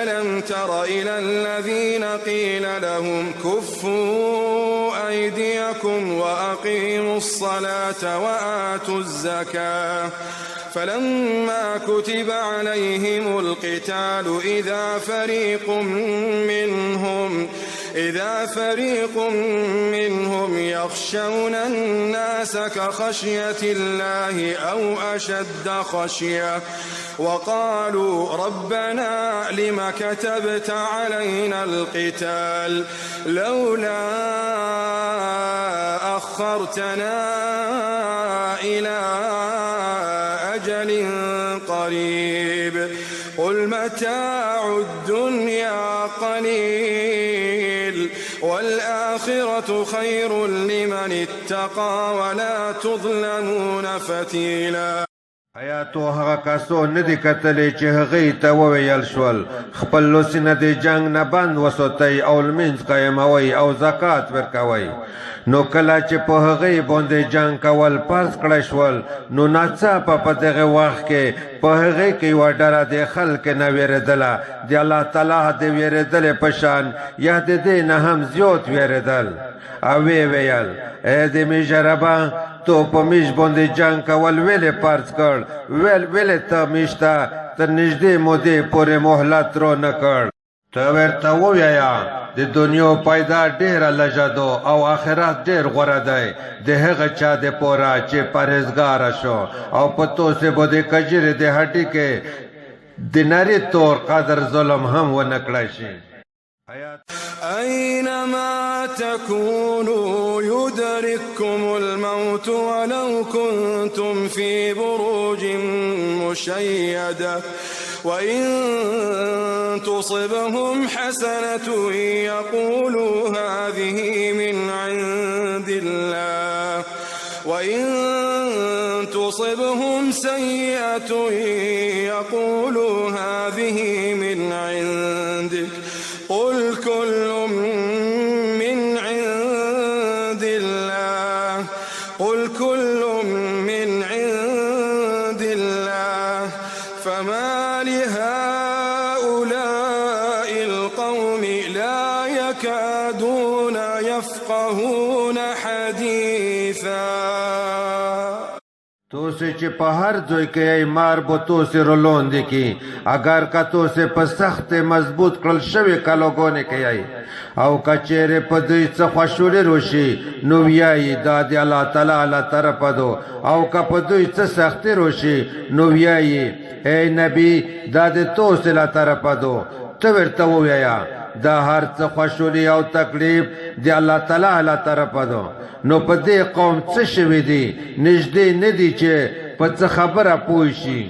ألم تر إلى الذين قيل لهم كفوا أيديكم وأقيموا الصلاة وآتوا الزكاة فلما كتب عليهم القتال إذا فريق منهم يخشون الناس كخشية الله أو أشد خشية وقالوا ربنا لم كتبت علينا القتال لولا أخرتنا إلى أجل قريب قل متاع الدنيا قليل والآخرة خير لمن اتقى ولا تظلمون فتيلا. آیاتو هغه کسو ندی کتلی چې هغوی ته وویل شول خپل لوسونه د جنګ نه بند وساتئ او لمونځ قایموئ او زکات ورکوئ. نو کله چې په هغوی باندې جنګ کول فرض کړی شول نو ناڅاپه په دغه وخت کې په هغوی کې یوه ډله د خلک نه ویرېدله د الله تعالی د ویرېدلې په شان یا د دې نه هم زیات ویرېدل او ویې ویل ای د میژه ربه تو په میژ باندې جنګ کول ولې فرض کړ ولې ته میژ ته تر نږدې مودې پورې مهلت را نه کړ. ته ورته ووایه د دنیا پیدا ډېره لږه ده او آخرت ډېر غوره دی د هغه چا دپاره چې پرهیزګاره شو او په توسې به د کجرې د هډې کې د نري طور قدر ظلم هم ونه کړی شي. أينما تكونوا يدرككم الموت ولو كنتم في بروج مشيدة وإن تصبهم حسنة يقولوا هذه من عند الله وإن تصبهم سيئة يقولوا هذه من عندك قل كل من عند الله فما لهؤلاء القوم لا يكادون يفقهون حديثا. تو سے چې په هر ځای کې ای مار به تو سے رلوندې کی اگر که تو سے په سخت مضبوط کړل شوې کلاګانې کې ای او که چیرې په دوی څه خوشحالي روشي نو ویایي دا د الله تعالی له طرفه ده او که په دوی څه سختي روشي نو ویایي ای نبی دا د تو سے له طرفه ده. ته ورته ووایه دا هر څه خوشحالي او تکلیف د الله تعالی له طرفه ده. نو په دې قوم څه شوي دي نږدې نه دي چې په څه خبره پوه شي.